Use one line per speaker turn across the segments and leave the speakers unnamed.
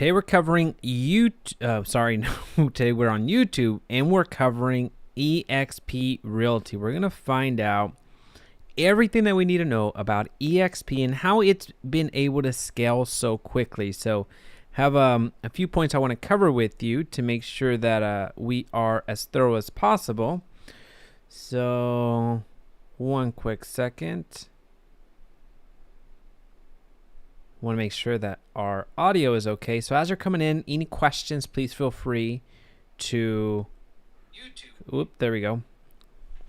Today we're covering today we're on YouTube and we're covering eXp Realty. We're going to find out everything that we need to know about eXp and how it's been able to scale so quickly. So have a few points I want to cover with you to make sure that we are as thorough as possible. So one quick second. Want to make sure that our audio is okay. So as you're coming in, any questions, please feel free to YouTube. Oop, there we go.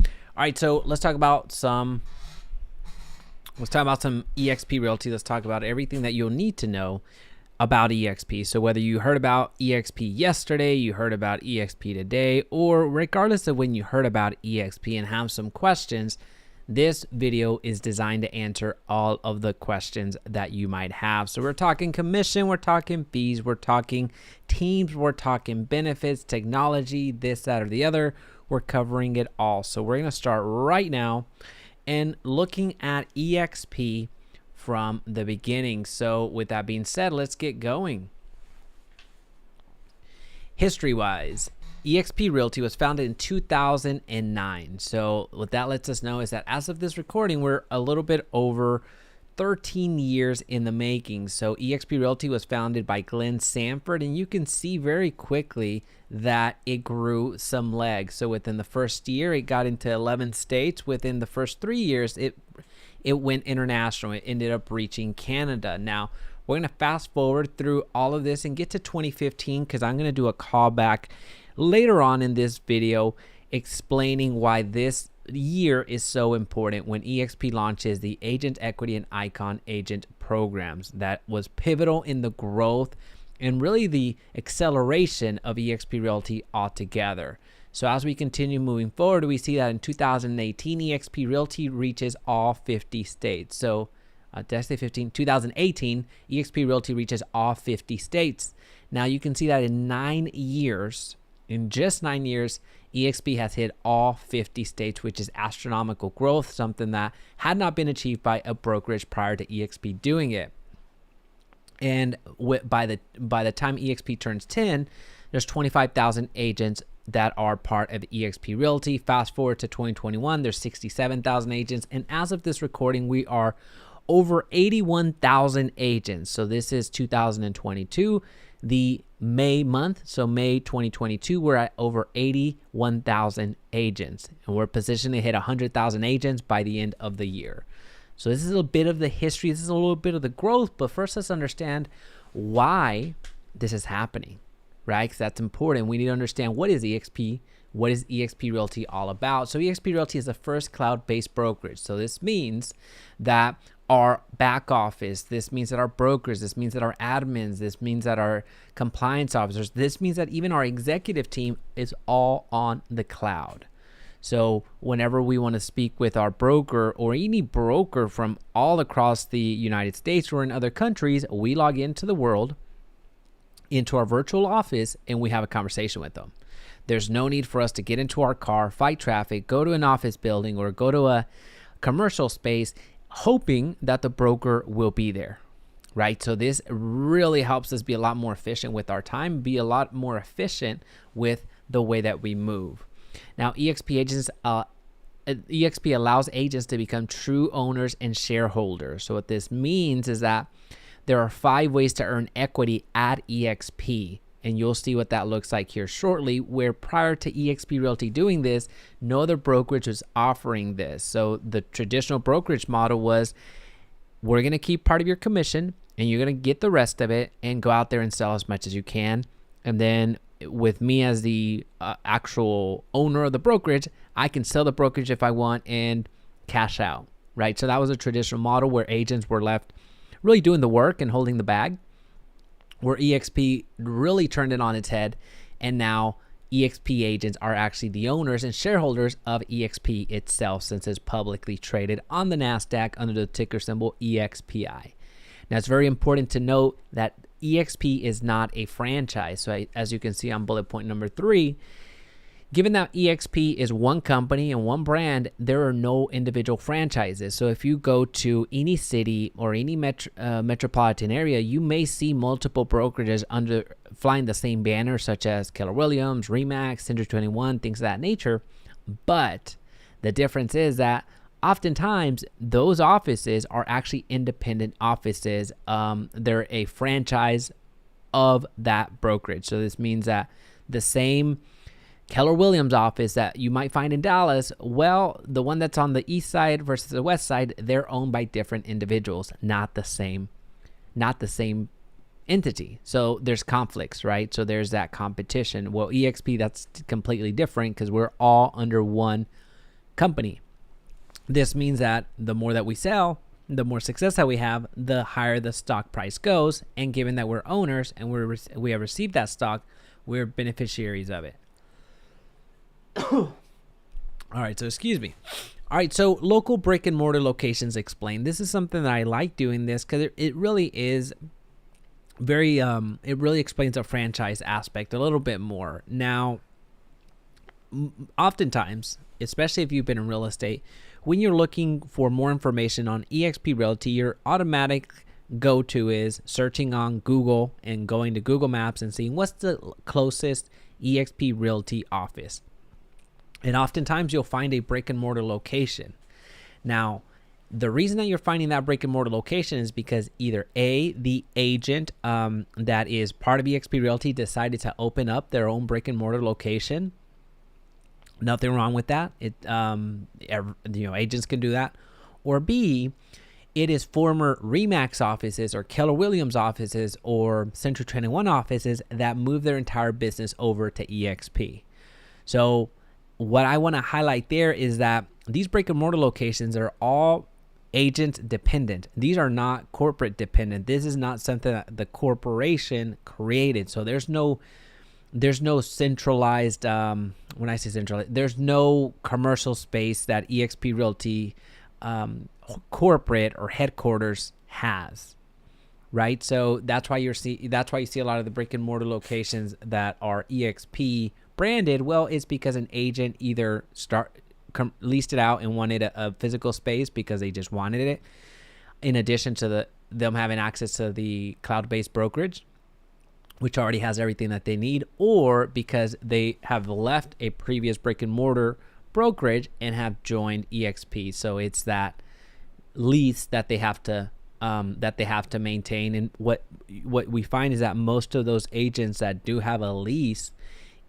All right, so let's talk about some eXp Realty. Let's talk about everything that you'll need to know about eXp. So whether you heard about eXp yesterday, you heard about eXp today, or regardless of when you heard about eXp and have some questions, this video is designed to answer all of the questions that you might have. So we're talking commission, we're talking fees, we're talking teams, we're talking benefits, technology, this, that, or the other. We're covering it all. So we're going to start right now and looking at eXp from the beginning. So with that being said, let's get going. History-wise, eXp Realty was founded in 2009. So what that lets us know is that as of this recording, we're a little bit over 13 years in the making. So eXp Realty was founded by Glenn Sanford, and you can see very quickly that it grew some legs. So within the first year, it got into 11 states. Within the first 3 years, it went international. It ended up reaching Canada. Now, we're going to fast forward through all of this and get to 2015 because I'm going to do a callback later on in this video explaining why this year is so important when eXp launches the Agent Equity and Icon Agent programs. That was pivotal in the growth and really the acceleration of eXp Realty altogether. So as we continue moving forward, we see that in 2018, eXp Realty reaches all 50 states. So did I say 15? 2018, eXp Realty reaches all 50 states. Now you can see that in 9 years, in just 9 years, eXp has hit all 50 states, which is astronomical growth, something that had not been achieved by a brokerage prior to eXp doing it. And by the time eXp turns 10, there's 25,000 agents that are part of eXp Realty. Fast forward to 2021, there's 67,000 agents. And as of this recording, we are over 81,000 agents. So this is 2022. The May month, so May 2022, we're at over 81,000 agents, and we're positioned to hit 100,000 agents by the end of the year. So this is a bit of the history, this is a little bit of the growth, but first let's understand why this is happening, right? Because that's important. We need to understand what is eXp, what is eXp Realty all about. So eXp Realty is the first cloud-based brokerage. So this means that our back office, this means that our brokers, this means that our admins, this means that our compliance officers, this means that even our executive team is all on the cloud. So whenever we want to speak with our broker or any broker from all across the United States or in other countries, we log into the world, into our virtual office, and we have a conversation with them. There's no need for us to get into our car, fight traffic, go to an office building or go to a commercial space hoping that the broker will be there, right? So this really helps us be a lot more efficient with our time, be a lot more efficient with the way that we move. Now, eXp allows agents to become true owners and shareholders. So what this means is that there are 5 ways to earn equity at eXp. And you'll see what that looks like here shortly, where prior to eXp Realty doing this, no other brokerage was offering this. So the traditional brokerage model was, we're going to keep part of your commission and you're going to get the rest of it and go out there and sell as much as you can. And then with me as the actual owner of the brokerage, I can sell the brokerage if I want and cash out, right? So that was a traditional model where agents were left really doing the work and holding the bag, where eXp really turned it on its head, and now eXp agents are actually the owners and shareholders of eXp itself, since it's publicly traded on the NASDAQ under the ticker symbol EXPI. Now, it's very important to note that eXp is not a franchise. So as you can see on bullet point number 3, Given that eXp is one company and one brand, there are no individual franchises. So if you go to any city or any metropolitan area, you may see multiple brokerages under flying the same banner, such as Keller Williams, Remax, Century 21, things of that nature. But the difference is that oftentimes those offices are actually independent offices. They're a franchise of that brokerage. So this means that the same Keller Williams office that you might find in Dallas, well, the one that's on the east side versus the west side, they're owned by different individuals, not the same entity. So there's conflicts, right? So there's that competition. Well, eXp, that's completely different because we're all under one company. This means that the more that we sell, the more success that we have, the higher the stock price goes. And given that we're owners and we have received that stock, we're beneficiaries of it. All right, so excuse me. All right, so local brick and mortar locations explained. This is something that I like doing this because it really is very, it really explains the franchise aspect a little bit more. Now, oftentimes, especially if you've been in real estate, when you're looking for more information on eXp Realty, your automatic go-to is searching on Google and going to Google Maps and seeing what's the closest eXp Realty office. And oftentimes you'll find a brick and mortar location. Now, the reason that you're finding that brick and mortar location is because either A, the agent that is part of eXp Realty decided to open up their own brick and mortar location. Nothing wrong with that. Agents can do that. Or B, it is former Remax offices or Keller Williams offices or Century 21 offices that move their entire business over to eXp. So what I want to highlight there is that these brick and mortar locations are all agent dependent. These are not corporate dependent. This is not something that the corporation created. So there's no centralized, when I say centralized, there's no commercial space that eXp Realty corporate or headquarters has, right? So that's why you see a lot of the brick and mortar locations that are eXp branded. Well, it's because an agent either leased it out and wanted a physical space because they just wanted it, in addition to them having access to the cloud-based brokerage, which already has everything that they need, or because they have left a previous brick and mortar brokerage and have joined eXp. So it's that lease that they have to maintain. And what we find is that most of those agents that do have a lease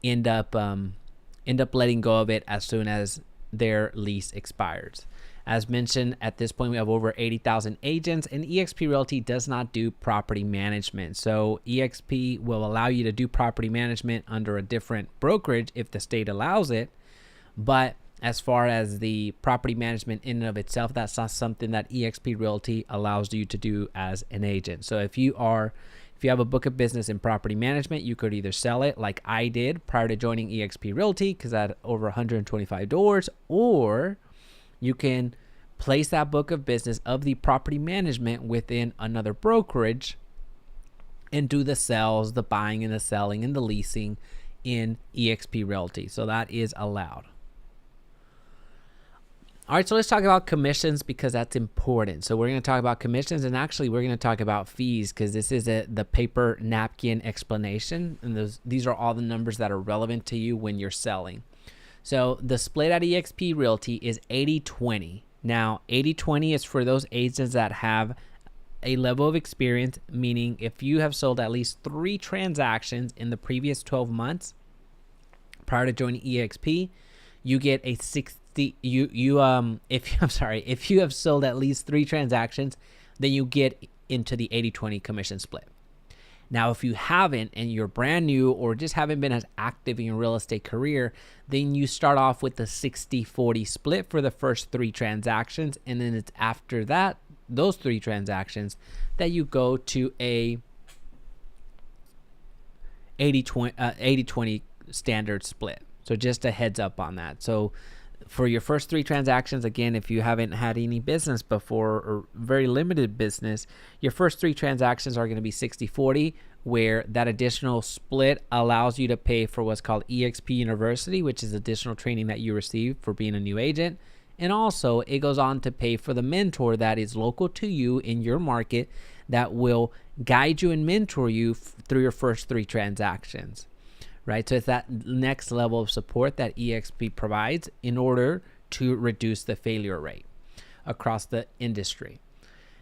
end up letting go of it as soon as their lease expires. As mentioned, at this point, we have over 80,000 agents, and eXp Realty does not do property management. So eXp will allow you to do property management under a different brokerage if the state allows it. But as far as the property management in and of itself, that's not something that eXp Realty allows you to do as an agent. So if you have a book of business in property management, you could either sell it like I did prior to joining eXp Realty, because I had over 125 doors, or you can place that book of business of the property management within another brokerage and do the sales, the buying and the selling and the leasing in eXp Realty. So that is allowed. All right, so let's talk about commissions because that's important. So we're going to talk about commissions, and actually we're going to talk about fees because this is the paper napkin explanation, and these are all the numbers that are relevant to you when you're selling. So the split at eXp Realty is 80-20. Now, 80-20 is for those agents that have a level of experience, meaning if you have sold at least 3 transactions in the previous 12 months prior to joining eXp, you get a 60. If you have sold at least 3 transactions, then you get into the 80-20 commission split. Now, if you haven't and you're brand new or just haven't been as active in your real estate career, then you start off with the 60-40 split for the first 3 transactions, and then it's after that, those 3 transactions, that you go to a 80-20 standard split. So just a heads up on that. So for your first 3 transactions, again, if you haven't had any business before or very limited business, your first 3 transactions are going to be 60-40, where that additional split allows you to pay for what's called eXp University, which is additional training that you receive for being a new agent. And also it goes on to pay for the mentor that is local to you in your market that will guide you and mentor you through your first 3 transactions, right? So it's that next level of support that eXp provides in order to reduce the failure rate across the industry.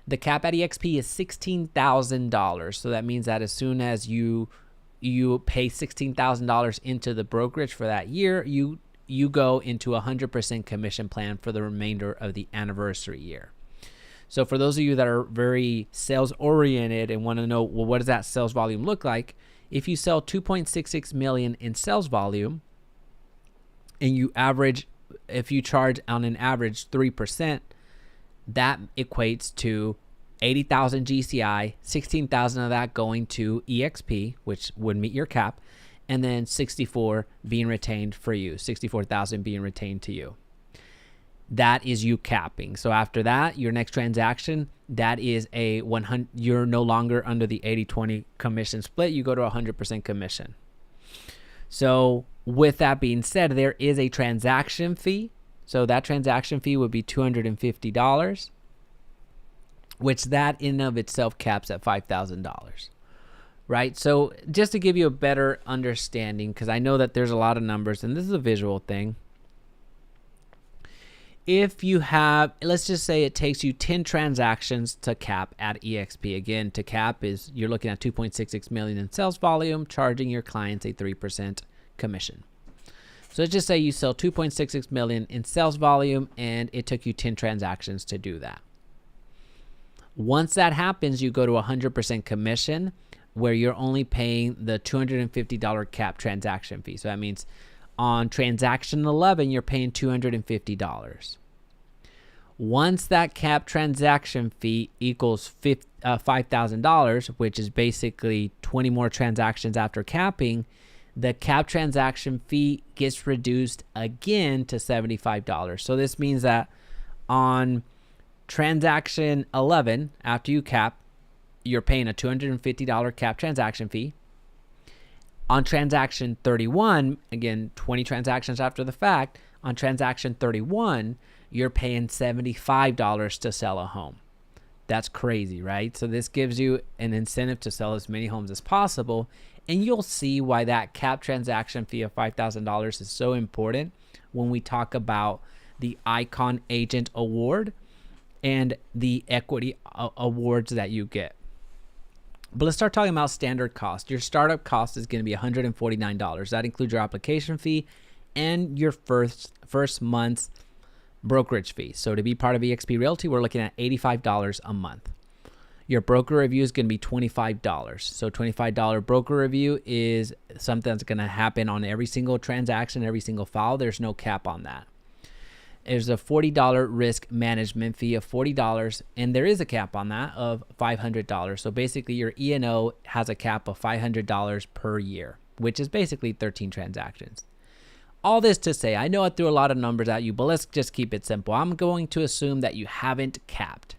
The cap at eXp is $16,000. So that means that as soon as you pay $16,000 into the brokerage for that year, you go into a 100% commission plan for the remainder of the anniversary year. So for those of you that are very sales oriented and want to know, well, what does that sales volume look like? If you sell 2.66 million in sales volume and if you charge on an average 3%, that equates to 80,000 GCI, 16,000 of that going to eXp, which would meet your cap, and then 64 being retained for you, 64,000 being retained to you. That is you capping. So after that, your next transaction, that is a 100. You're no longer under the 80-20 commission split. You go to 100% commission. So with that being said, there is a transaction fee. So that transaction fee would be $250, which that in and of itself caps at $5,000, right? So just to give you a better understanding, because I know that there's a lot of numbers, and this is a visual thing. If you have, let's just say it takes you 10 transactions to cap at eXp. Again, to cap is you're looking at 2.66 million in sales volume, charging your clients a 3% commission. So let's just say you sell 2.66 million in sales volume and it took you 10 transactions to do that. Once that happens, you go to 100% commission where you're only paying the $250 cap transaction fee. So that means on transaction 11, you're paying $250. Once that cap transaction fee equals $5,000, which is basically 20 more transactions after capping, the cap transaction fee gets reduced again to $75. So this means that on transaction 11, after you cap, you're paying a $250 cap transaction fee. On transaction 31, again, 20 transactions after the fact, on transaction 31, you're paying $75 to sell a home. That's crazy, right? So this gives you an incentive to sell as many homes as possible. And you'll see why that cap transaction fee of $5,000 is so important when we talk about the Icon Agent Award and the equity awards that you get. But let's start talking about standard cost. Your startup cost is going to be $149. That includes your application fee and your first month's brokerage fee. So to be part of eXp Realty, we're looking at $85 a month. Your broker review is going to be $25. So $25 broker review is something that's going to happen on every single transaction, every single file. There's no cap on that. There's a $40 risk management fee of $40, and there is a cap on that of $500. So basically your E&O has a cap of $500 per year, which is basically 13 transactions. All this to say, I know I threw a lot of numbers at you, but let's just keep it simple. I'm going to assume that you haven't capped.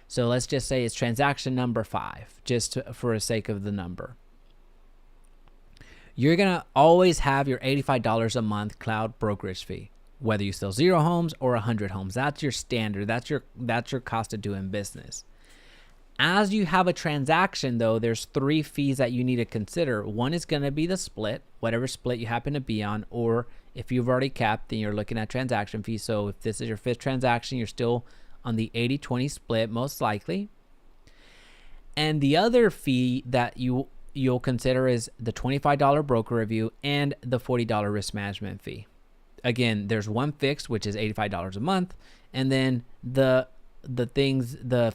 So let's just say it's transaction number 5, just for the sake of the number. You're going to always have your $85 a month cloud brokerage fee, whether you sell 0 homes or 100 homes. That's your standard. That's your cost of doing business. As you have a transaction, though, there's 3 fees that you need to consider. One is going to be the split, whatever split you happen to be on, or if you've already capped, then you're looking at transaction fees. So if this is your 5th transaction, you're still on the 80-20 split, most likely. And the other fee that you'll consider is the $25 broker review and the $40 risk management fee. Again, there's one fixed, which is $85 a month, and then the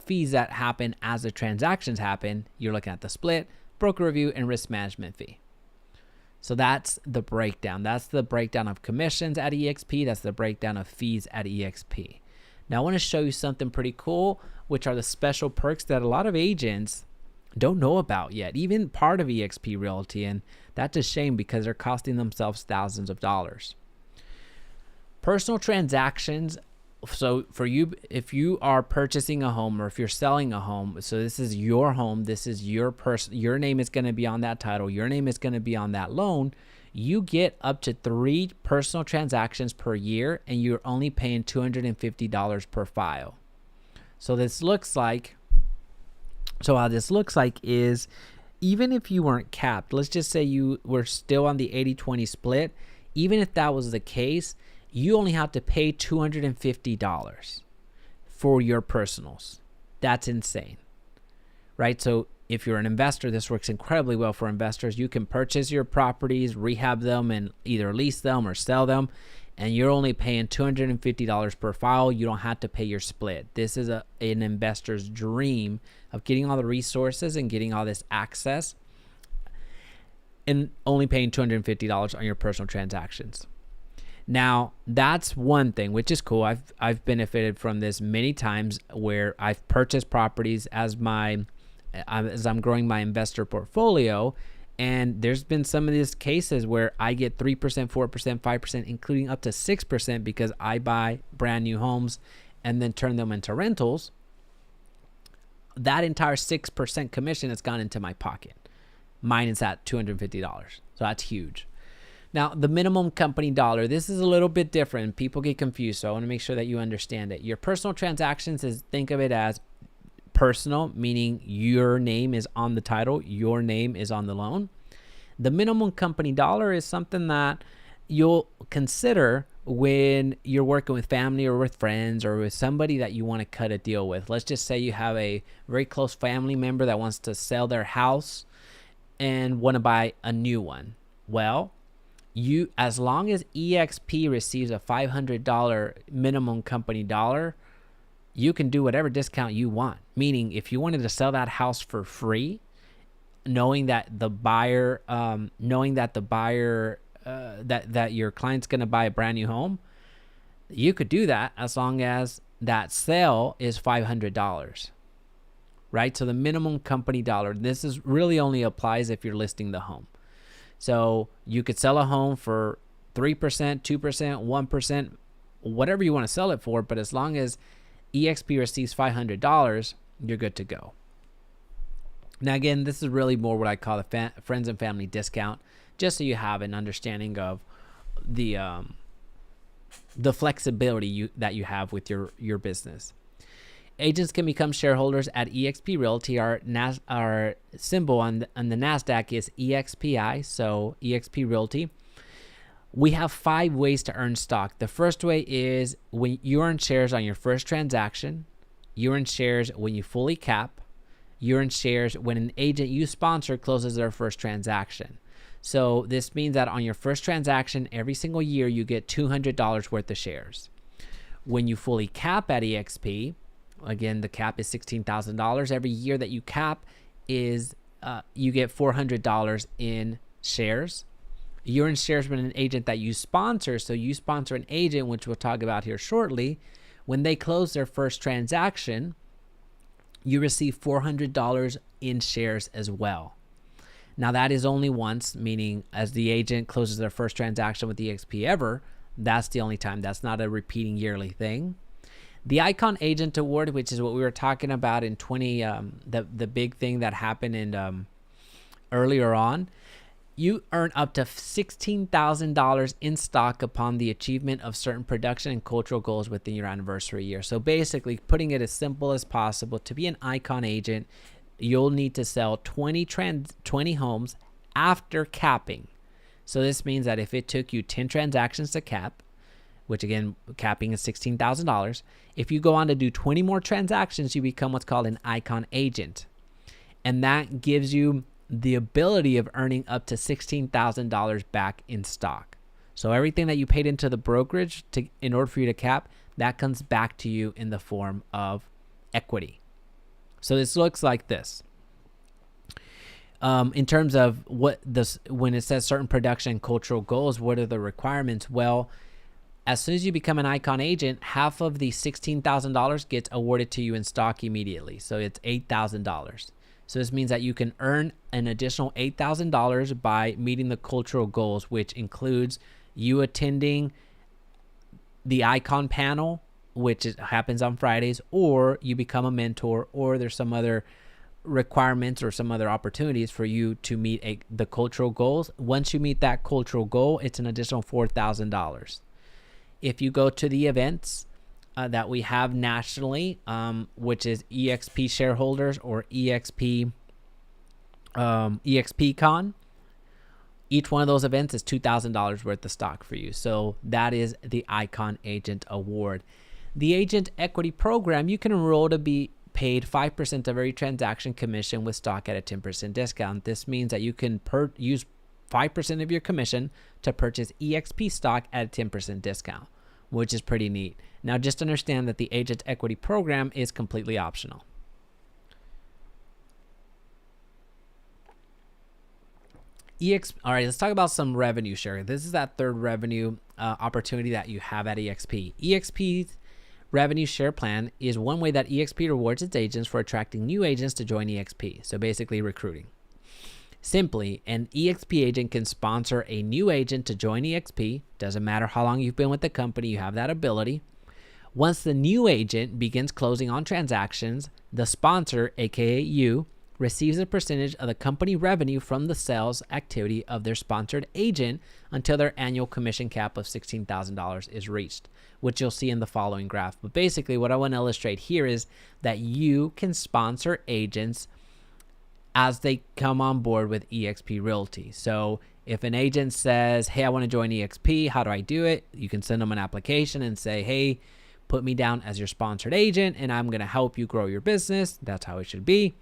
fees that happen as the transactions happen, you're looking at the split, broker review, and risk management fee. So that's the breakdown. That's the breakdown of commissions at eXp. That's the breakdown of fees at eXp. Now I want to show you something pretty cool, which are the special perks that a lot of agents don't know about yet, even part of eXp Realty, and that's a shame because they're costing themselves thousands of dollars. Personal transactions So for you, if you are purchasing a home or if you're selling a home, so this is your home, this is your your name is going to be on that title, your name is going to be on that loan, you get up to 3 personal transactions per year, and you're only paying $250 per file. So how this looks like is, even if you weren't capped, let's just say you were still on the 80-20 split, even if that was the case, you only have to pay $250 for your personals. That's insane, right? So if you're an investor, this works incredibly well for investors. You can purchase your properties, rehab them, and either lease them or sell them, and you're only paying $250 per file. You don't have to pay your split. This is an investor's dream of getting all the resources and getting all this access and only paying $250 on your personal transactions. Now, that's one thing, which is cool. I've benefited from this many times where I've purchased properties as I'm growing my investor portfolio, and there's been some of these cases where I get 3%, 4%, 5%, including up to 6% because I buy brand new homes and then turn them into rentals. That entire 6% commission has gone into my pocket. Mine is at $250. So that's huge. Now, the minimum company dollar, this is a little bit different. People get confused, so I want to make sure that you understand it. Your personal transactions think of it as personal, meaning your name is on the title, your name is on the loan. The minimum company dollar is something that you'll consider when you're working with family or with friends or with somebody that you want to cut a deal with. Let's just say you have a very close family member that wants to sell their house and want to buy a new one. Well, as long as eXp receives a $500 minimum company dollar, you can do whatever discount you want. Meaning, if you wanted to sell that house for free, knowing that the buyer, that your client's going to buy a brand new home, you could do that as long as that sale is $500, right? So the minimum company dollar, this is really only applies if you're listing the home. So you could sell a home for 3%, 2%, 1%, whatever you want to sell it for, but as long as eXp receives $500, you're good to go. Now, again, this is really more what I call the friends and family discount, just so you have an understanding of the flexibility that you have with your business. Agents can become shareholders at eXp Realty. Our symbol on the NASDAQ is EXPI, so eXp Realty. We have 5 ways to earn stock. The first way is when you earn shares on your first transaction. You earn shares when you fully cap. You earn shares when an agent you sponsor closes their first transaction. So this means that on your first transaction, every single year, you get $200 worth of shares. When you fully cap at eXp, again, the cap is $16,000. Every year that you cap is you get $400 in shares. You earn shares when an agent that you sponsor. So you sponsor an agent, which we'll talk about here shortly. When they close their first transaction, you receive $400 in shares as well. Now, that is only once, meaning as the agent closes their first transaction with eXp ever, that's the only time. That's not a repeating yearly thing. The Icon Agent Award, which is what we were talking about in the big thing that happened in earlier on, you earn up to $16,000 in stock upon the achievement of certain production and cultural goals within your anniversary year. So basically, putting it as simple as possible, to be an Icon agent, you'll need to sell 20 homes after capping. So this means that if it took you 10 transactions to cap, which again, capping is $16,000, if you go on to do 20 more transactions, you become what's called an Icon agent. And that gives you the ability of earning up to $16,000 back in stock. So everything that you paid into the brokerage in order for you to cap, that comes back to you in the form of equity. So this looks like this. In terms of when it says certain production and cultural goals, what are the requirements? Well, as soon as you become an Icon agent, half of the $16,000 gets awarded to you in stock immediately. So it's $8,000. So this means that you can earn an additional $8,000 by meeting the cultural goals, which includes you attending the Icon panel which happens on Fridays, or you become a mentor, or there's some other requirements or some other opportunities for you to meet the cultural goals. Once you meet that cultural goal, it's an additional $4,000. If you go to the events that we have nationally, which is eXp shareholders or eXp Con, each one of those events is $2,000 worth of stock for you. So that is the Icon Agent Award. The Agent Equity Program, you can enroll to be paid 5% of every transaction commission with stock at a 10% discount. This means that you can use 5% of your commission to purchase eXp stock at a 10% discount, which is pretty neat. Now, just understand that the Agent Equity Program is completely optional. All right, let's talk about some revenue share. This is that third revenue opportunity that you have at eXp. eXp's revenue share plan is one way that eXp rewards its agents for attracting new agents to join eXp. So basically recruiting. Simply, an eXp agent can sponsor a new agent to join eXp. Doesn't matter how long you've been with the company, you have that ability. Once the new agent begins closing on transactions, the sponsor, aka you, receives a percentage of the company revenue from the sales activity of their sponsored agent until their annual commission cap of $16,000 is reached, which you'll see in the following graph. But basically what I want to illustrate here is that you can sponsor agents as they come on board with eXp Realty. So if an agent says, hey, I want to join eXp, how do I do it? You can send them an application and say, hey, put me down as your sponsored agent and I'm going to help you grow your business. That's how it should be.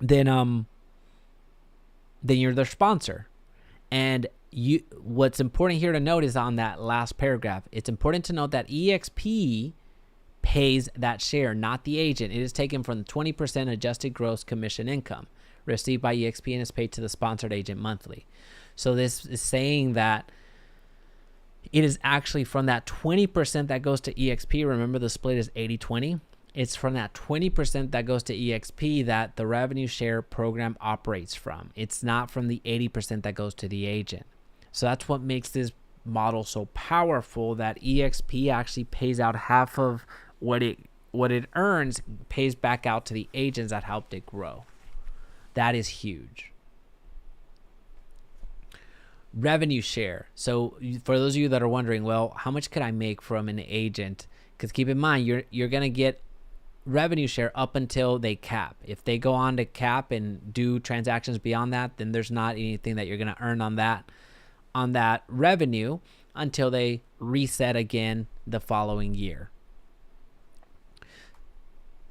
Then you're their sponsor. And what's important here to note is on that last paragraph, it's important to note that eXp pays that share, not the agent. It is taken from the 20% adjusted gross commission income received by eXp and is paid to the sponsored agent monthly. So this is saying that it is actually from that 20% that goes to eXp. Remember, the split is 80-20. It's from that 20% that goes to eXp that the revenue share program operates from. It's not from the 80% that goes to the agent. So that's what makes this model so powerful, that eXp actually pays out half of what it earns, pays back out to the agents that helped it grow. That is huge. Revenue share. So for those of you that are wondering, well, how much could I make from an agent? Because keep in mind, you're going to get revenue share up until they cap. If they go on to cap and do transactions beyond that, then there's not anything that you're going to earn on that revenue until they reset again the following year.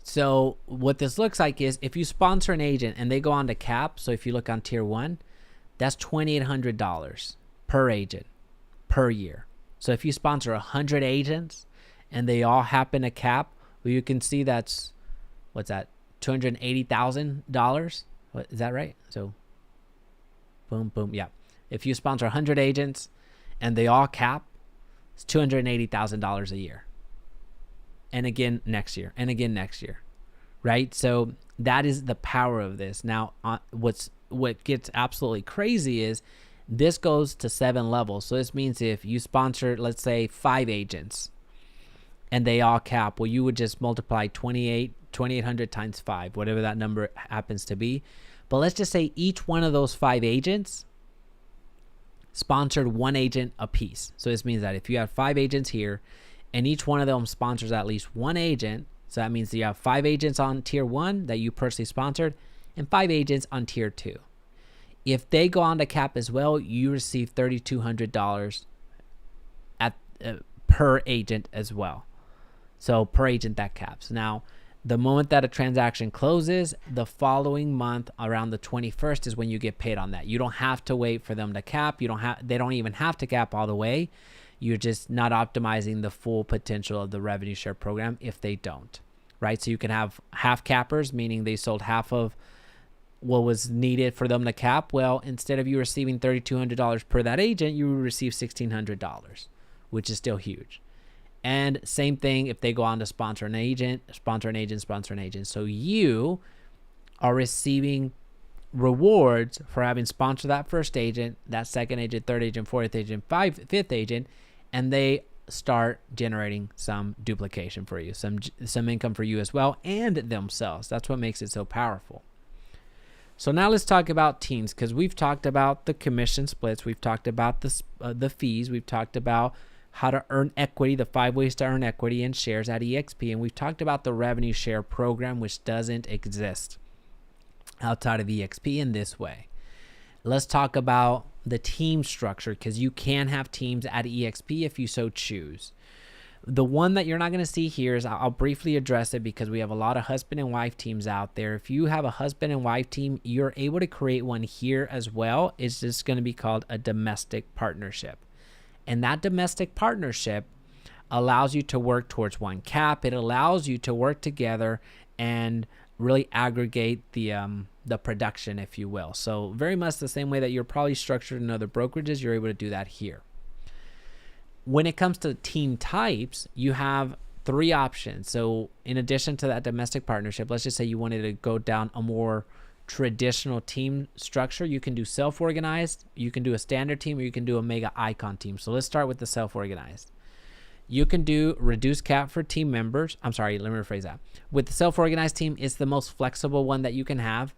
So what this looks like is if you sponsor an agent and they go on to cap, so if you look on tier 1, that's $2,800 per agent per year. So if you sponsor 100 agents and they all happen to cap, well, you can see that's, what's that, $280,000? What, is that right? So, boom, boom, yeah. If you sponsor 100 agents and they all cap, it's $280,000 a year. And again next year, and again next year, right? So that is the power of this. Now, what gets absolutely crazy is this goes to 7 levels. So this means if you sponsor, let's say, 5 agents, and they all cap, well, you would just multiply 2,800 times 5, whatever that number happens to be. But let's just say each one of those 5 agents sponsored 1 agent apiece. So this means that if you have 5 agents here and each one of them sponsors at least 1 agent, so that means that you have 5 agents on tier 1 that you personally sponsored and 5 agents on tier 2. If they go on to cap as well, you receive $3,200 per agent as well. So per agent that caps. Now, the moment that a transaction closes, the following month around the 21st is when you get paid on that. You don't have to wait for them to cap. They don't even have to cap all the way. You're just not optimizing the full potential of the revenue share program if they don't, right? So you can have half cappers, meaning they sold half of what was needed for them to cap. Well, instead of you receiving $3,200 per that agent, you will receive $1,600, which is still huge. And same thing if they go on to sponsor an agent. So you are receiving rewards for having sponsored that first agent, that second agent, third agent, fourth agent, fifth agent, and they start generating some duplication for you, some income for you as well, and themselves. That's what makes it so powerful. So now let's talk about teams, because we've talked about the commission splits, we've talked about the fees, we've talked about how to earn equity, the 5 ways to earn equity and shares at eXp, and we've talked about the revenue share program, which doesn't exist outside of eXp in this way. Let's talk about the team structure, because you can have teams at eXp if you so choose. The one that you're not going to see here is, I'll briefly address it because we have a lot of husband and wife teams out there. If you have a husband and wife team, you're able to create one here as well. It's just going to be called a domestic partnership. And that domestic partnership allows you to work towards one cap. It allows you to work together and really aggregate the production, if you will. So very much the same way that you're probably structured in other brokerages, you're able to do that here. When it comes to team types, you have 3 options. So in addition to that domestic partnership, let's just say you wanted to go down a more traditional team structure. You can do self-organized, you can do a standard team, or you can do a mega icon team. So let's start with the self-organized. You can do reduced cap for team members. I'm sorry, let me rephrase that. With the self-organized team, it's the most flexible one that you can have,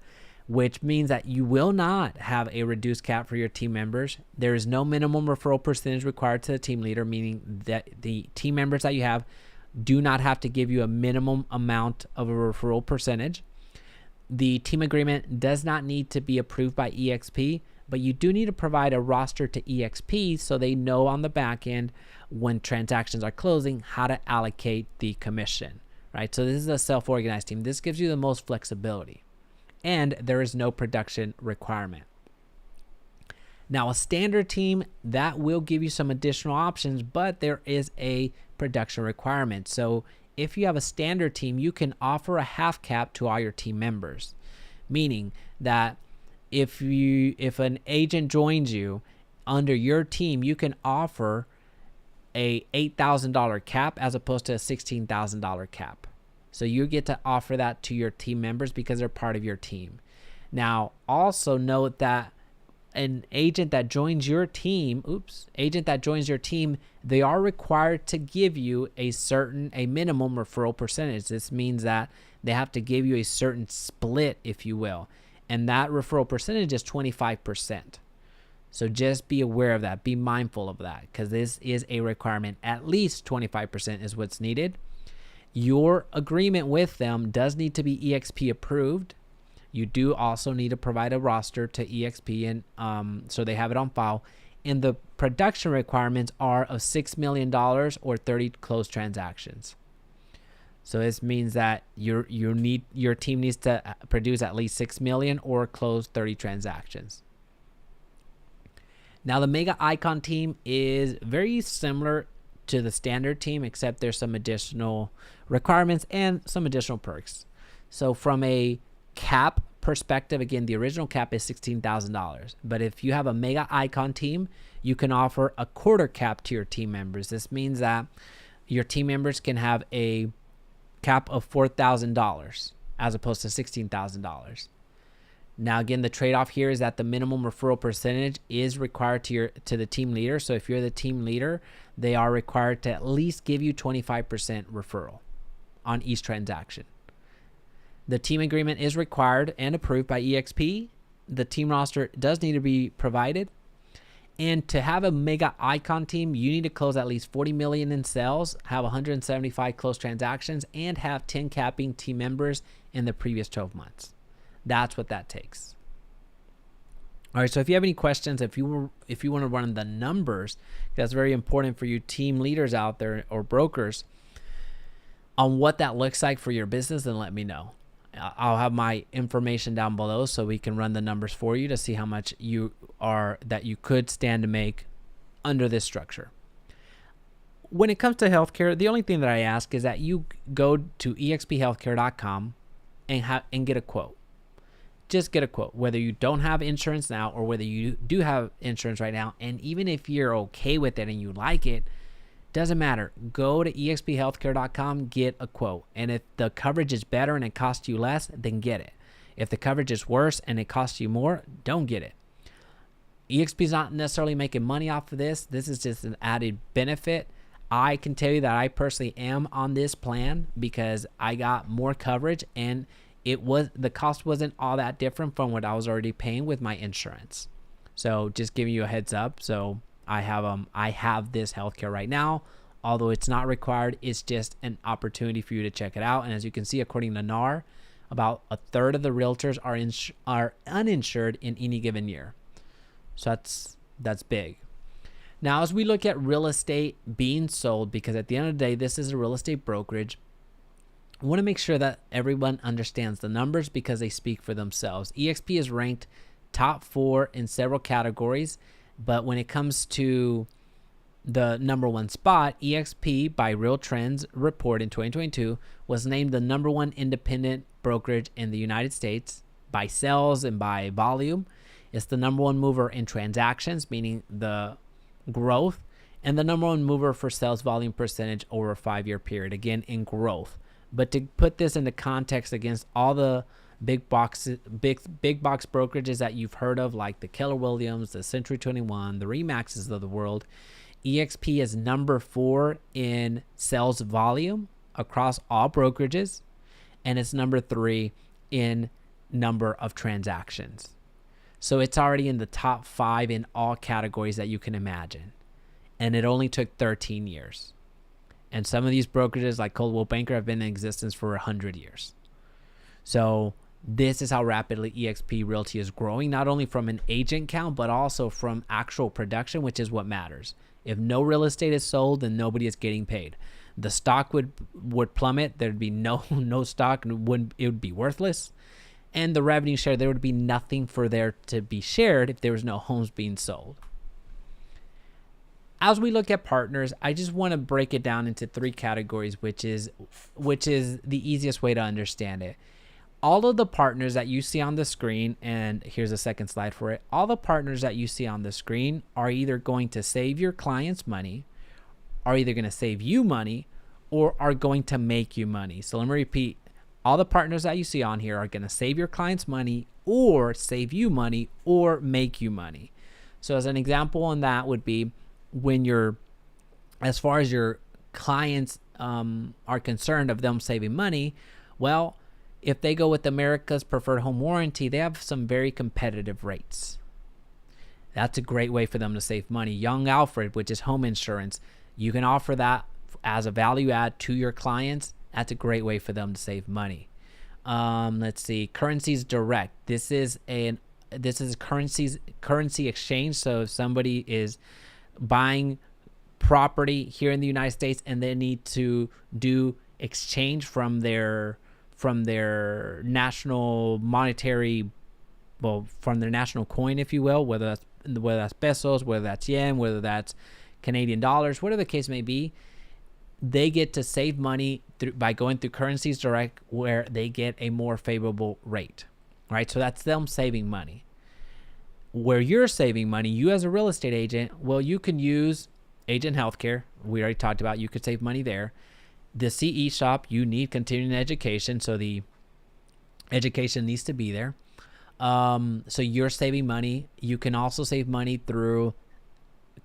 which means that you will not have a reduced cap for your team members. There is no minimum referral percentage required to the team leader, meaning that the team members that you have do not have to give you a minimum amount of a referral percentage. The team agreement does not need to be approved by eXp, but you do need to provide a roster to eXp so they know on the back end when transactions are closing how to allocate the commission, right? So this is a self-organized team. This gives you the most flexibility, and there is no production requirement. Now, a standard team, that will give you some additional options, but there is a production requirement. So if you have a standard team, you can offer a half cap to all your team members, meaning that if an agent joins you under your team, you can offer a $8,000 cap as opposed to a $16,000 cap. So you get to offer that to your team members because they're part of your team. Now, also note that an agent that joins your team, they are required to give you a minimum referral percentage. This means that they have to give you a certain split, if you will. And that referral percentage is 25%. So just be aware of that. Be mindful of that, because this is a requirement. At least 25% is what's needed. Your agreement with them does need to be eXp approved. You do also need to provide a roster to eXp, and so they have it on file. And the production requirements are of $6 million or 30 closed transactions. So this means that your team needs to produce at least $6 million or close 30 transactions. Now, the Mega Icon team is very similar to the standard team, except there's some additional requirements and some additional perks. So from a cap perspective, again, the original cap is $16,000. But if you have a Mega Icon team, you can offer a quarter cap to your team members. This means that your team members can have a cap of $4,000 as opposed to $16,000. Now, again, the trade-off here is that the minimum referral percentage is required to the team leader. So if you're the team leader, they are required to at least give you 25% referral on each transaction. The team agreement is required and approved by eXp. The team roster does need to be provided. And to have a Mega Icon team, you need to close at least $40 million in sales, have 175 closed transactions, and have 10 capping team members in the previous 12 months. That's what that takes. All right, so if you have any questions, if you want to run the numbers, that's very important for you team leaders out there or brokers on what that looks like for your business, then let me know. I'll have my information down below so we can run the numbers for you to see how much you could stand to make under this structure. When it comes to healthcare, the only thing that I ask is that you go to exphealthcare.com and get a quote. Just get a quote, whether you don't have insurance now or whether you do have insurance right now. And even if you're okay with it and you like it, doesn't matter. Go to exphealthcare.com, get a quote. And if the coverage is better and it costs you less, then get it. If the coverage is worse and it costs you more, don't get it. eXp is not necessarily making money off of this. This is just an added benefit. I can tell you that I personally am on this plan because I got more coverage, and the cost wasn't all that different from what I was already paying with my insurance. So just giving you a heads up. So I have this healthcare right now, although it's not required. It's just an opportunity for you to check it out. And as you can see, according to NAR, about a third of the realtors are uninsured in any given year. So that's big. Now, as we look at real estate being sold, because at the end of the day, this is a real estate brokerage, I want to make sure that everyone understands the numbers because they speak for themselves. eXp is ranked top 4 in several categories, but when it comes to the number 1 spot, eXp by Real Trends report in 2022 was named the number 1 independent brokerage in the United States by sales and by volume. It's the number 1 mover in transactions, meaning the growth, and the number 1 mover for sales volume percentage over a 5-year period, again in growth. But to put this into context against all the big box brokerages that you've heard of, like the Keller Williams, the Century 21, the Remaxes of the world, eXp is number 4 in sales volume across all brokerages, and it's number 3 in number of transactions. So it's already in the top 5 in all categories that you can imagine. And it only took 13 years. And some of these brokerages like Coldwell Banker have been in existence for 100 years. So this is how rapidly eXp Realty is growing, not only from an agent count, but also from actual production, which is what matters. If no real estate is sold, then nobody is getting paid. The stock would plummet. There'd be no stock, and it would be worthless. And the revenue share, there would be nothing for there to be shared if there was no homes being sold. As we look at partners, I just want to break it down into 3 categories, which is the easiest way to understand it. All of the partners that you see on the screen, and here's a second slide for it, all the partners that you see on the screen are either going to save your clients money, are either going to save you money, or are going to make you money. So let me repeat. All the partners that you see on here are going to save your clients money, or save you money, or make you money. So as an example on that would be when as far as your clients are concerned of them saving money, well, if they go with America's Preferred Home Warranty, they have some very competitive rates. That's a great way for them to save money. Young Alfred, which is home insurance, you can offer that as a value add to your clients. That's a great way for them to save money. Let's see, Currencies Direct. This is currency exchange. So if somebody is buying property here in the United States and they need to do exchange from their national monetary, from their national coin, if you will, whether that's pesos, whether that's yen, whether that's Canadian dollars, whatever the case may be, they get to save money by going through Currencies Direct, where they get a more favorable rate, right? So that's them saving money. Where you're saving money, you as a real estate agent, well, you can use Agent Healthcare. We already talked about you could save money there. The CE shop, you need continuing education, so the education needs to be there. So you're saving money. You can also save money through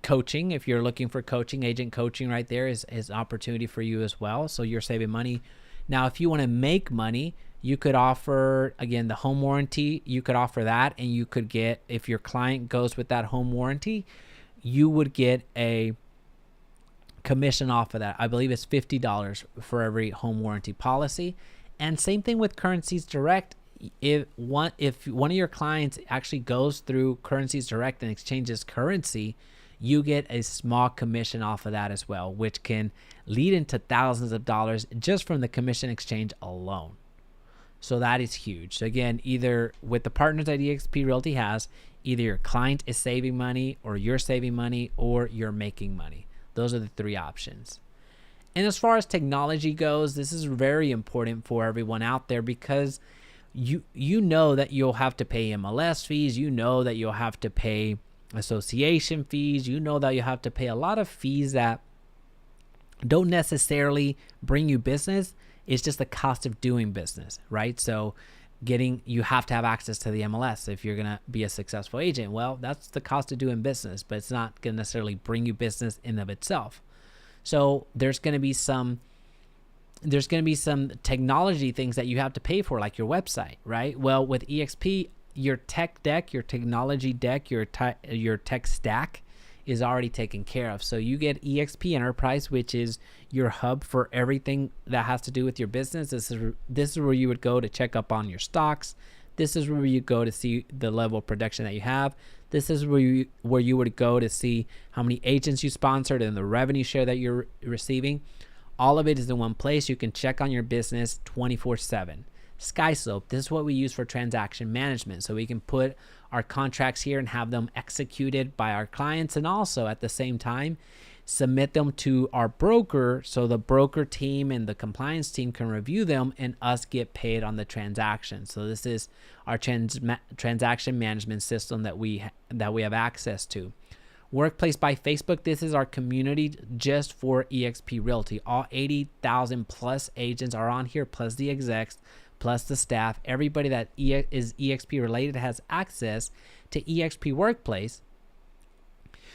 coaching. If you're looking for coaching, agent coaching right there is an opportunity for you as well. So you're saving money. Now, if you want to make money, you could offer, again, the home warranty. You could offer that, and you could get, if your client goes with that home warranty, you would get a commission off of that. I believe it's $50 for every home warranty policy. And same thing with Currencies Direct. If one of your clients actually goes through Currencies Direct and exchanges currency, you get a small commission off of that as well, which can lead into thousands of dollars just from the commission exchange alone. So that is huge. So again, either with the partners that eXp Realty has, either your client is saving money, or you're saving money, or you're making money. Those are the 3 options. And as far as technology goes, this is very important for everyone out there, because you know that you'll have to pay MLS fees, you know that you'll have to pay association fees, you know that you have to pay a lot of fees that don't necessarily bring you business. It's just the cost of doing business, right? So you have to have access to the MLS if you're going to be a successful agent. Well, that's the cost of doing business, but it's not going to necessarily bring you business in of itself. So there's going to be some technology things that you have to pay for, like your website, right? Well, with eXp, your tech deck, your technology deck, your tech stack is already taken care of. So you get eXp Enterprise, which is your hub for everything that has to do with your business. This is where you would go to check up on your stocks. This is where you go to see the level of production that you have. This is where you would go to see how many agents you sponsored and the revenue share that you're receiving. All of it is in one place. You can check on your business 24/7. SkySlope, this is what we use for transaction management. So we can put our contracts here and have them executed by our clients, and also at the same time submit them to our broker, so the broker team and the compliance team can review them and us get paid on the transaction. So this is our transaction management system that we have access to. Workplace by Facebook, this is our community just for eXp Realty. All 80,000 plus agents are on here, plus the execs, plus the staff. Everybody that is eXp related has access to eXp Workplace,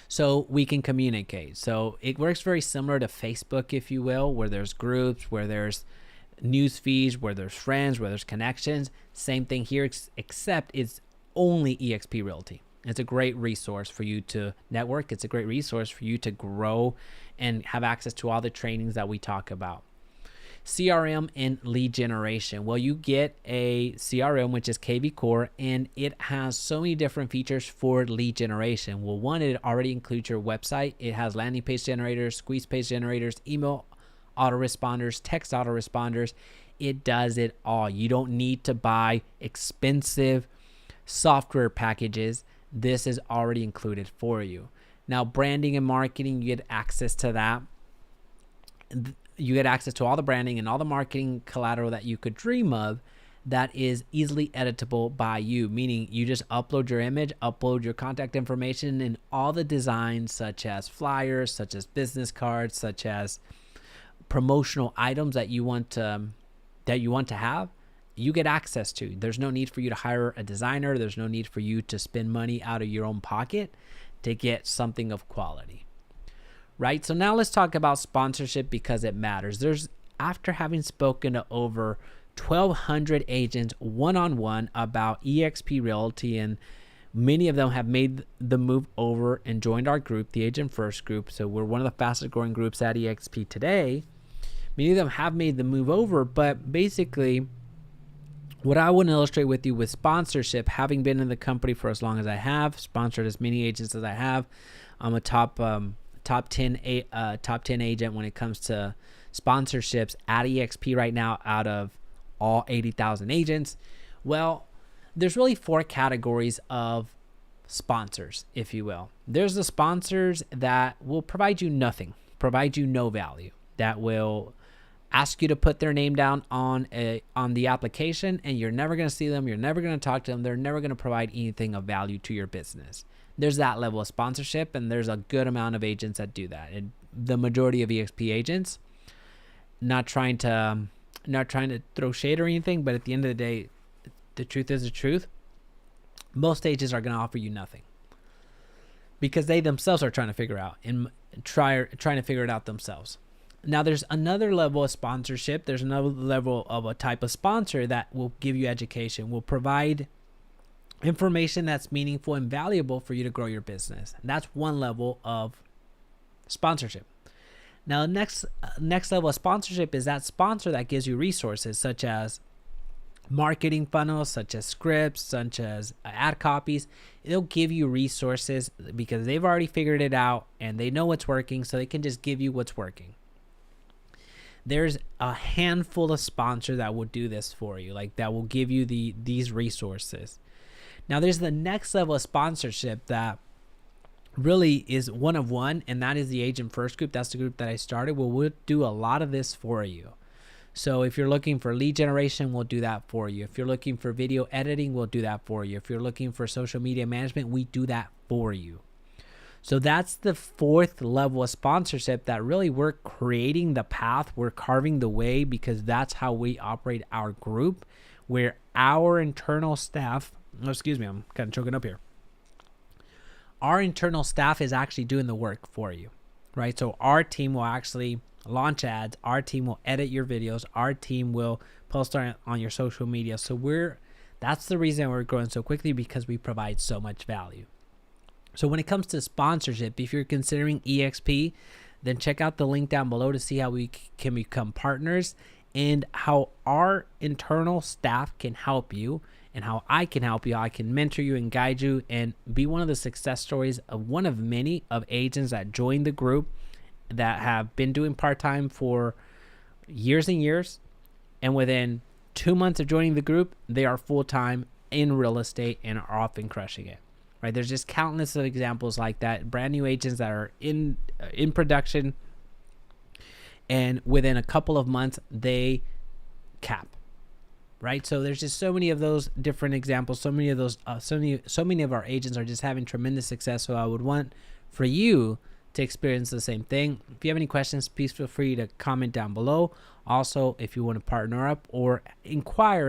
so we can communicate. So it works very similar to Facebook, if you will, where there's groups, where there's news feeds, where there's friends, where there's connections. Same thing here, except it's only eXp Realty. It's a great resource for you to network. It's a great resource for you to grow and have access to all the trainings that we talk about. CRM and lead generation. Well, you get a CRM, which is KV Core, and it has so many different features for lead generation. Well, one, it already includes your website. It has landing page generators, squeeze page generators, email autoresponders, text autoresponders. It does it all. You don't need to buy expensive software packages. This is already included for you. Now, branding and marketing, you get access to that. You get access to all the branding and all the marketing collateral that you could dream of that is easily editable by you, meaning you just upload your image, upload your contact information, and all the designs such as flyers, such as business cards, such as promotional items that you want to have, you get access to. There's no need for you to hire a designer. There's no need for you to spend money out of your own pocket to get something of quality. Right? So now let's talk about sponsorship, because it matters. After having spoken to over 1,200 agents one-on-one about eXp Realty, and many of them have made the move over and joined our group, the Agent First group. So we're one of the fastest growing groups at eXp today. Many of them have made the move over, but basically what I want to illustrate with you with sponsorship, having been in the company for as long as I have, sponsored as many agents as I have, I'm a top 10 agent when it comes to sponsorships at eXp right now out of all 80,000 agents. Well, there's really 4 categories of sponsors, if you will. There's the sponsors that will provide you nothing, provide you no value, that will ask you to put their name down on the application, and you're never going to see them, you're never going to talk to them, they're never going to provide anything of value to your business. There's that level of sponsorship, and there's a good amount of agents that do that. And the majority of eXp agents, not trying to throw shade or anything, but at the end of the day, the truth is the truth. Most agents are going to offer you nothing because they themselves are trying to figure out and trying to figure it out themselves. Now, there's another level of sponsorship. There's another level of a type of sponsor that will give you education, will provide information that's meaningful and valuable for you to grow your business. And that's one level of sponsorship. Now, the next level of sponsorship is that sponsor that gives you resources such as marketing funnels, such as scripts, such as ad copies. It'll give you resources because they've already figured it out and they know what's working, so they can just give you what's working. There's a handful of sponsors that will do this for you, like that will give you these resources. Now, there's the next level of sponsorship that really is one of one, and that is the Agent First group. That's the group that I started. Well, we'll do a lot of this for you. So if you're looking for lead generation, we'll do that for you. If you're looking for video editing, we'll do that for you. If you're looking for social media management, we do that for you. So that's the 4th level of sponsorship that really we're creating the path, we're carving the way, because that's how we operate our group, where our internal staff, I'm kind of choking up here. Our internal staff is actually doing the work for you. right? So our team will actually launch ads. Our team will edit your videos. Our team will post on your social media. So that's the reason we're growing so quickly, because we provide so much value. So when it comes to sponsorship, if you're considering eXp, then check out the link down below to see how we can become partners and how our internal staff can help you and how I can help you. I can mentor you and guide you and be one of the success stories of one of many of agents that joined the group that have been doing part-time for years and years. And within 2 months of joining the group, they are full-time in real estate and are often crushing it. Right? There's just countless of examples like that. Brand new agents that are in production, and within a couple of months they cap. Right? So there's just so many of those different examples. So many of those, so many of our agents are just having tremendous success. So I would want for you to experience the same thing. If you have any questions, please feel free to comment down below. Also, if you want to partner up or inquire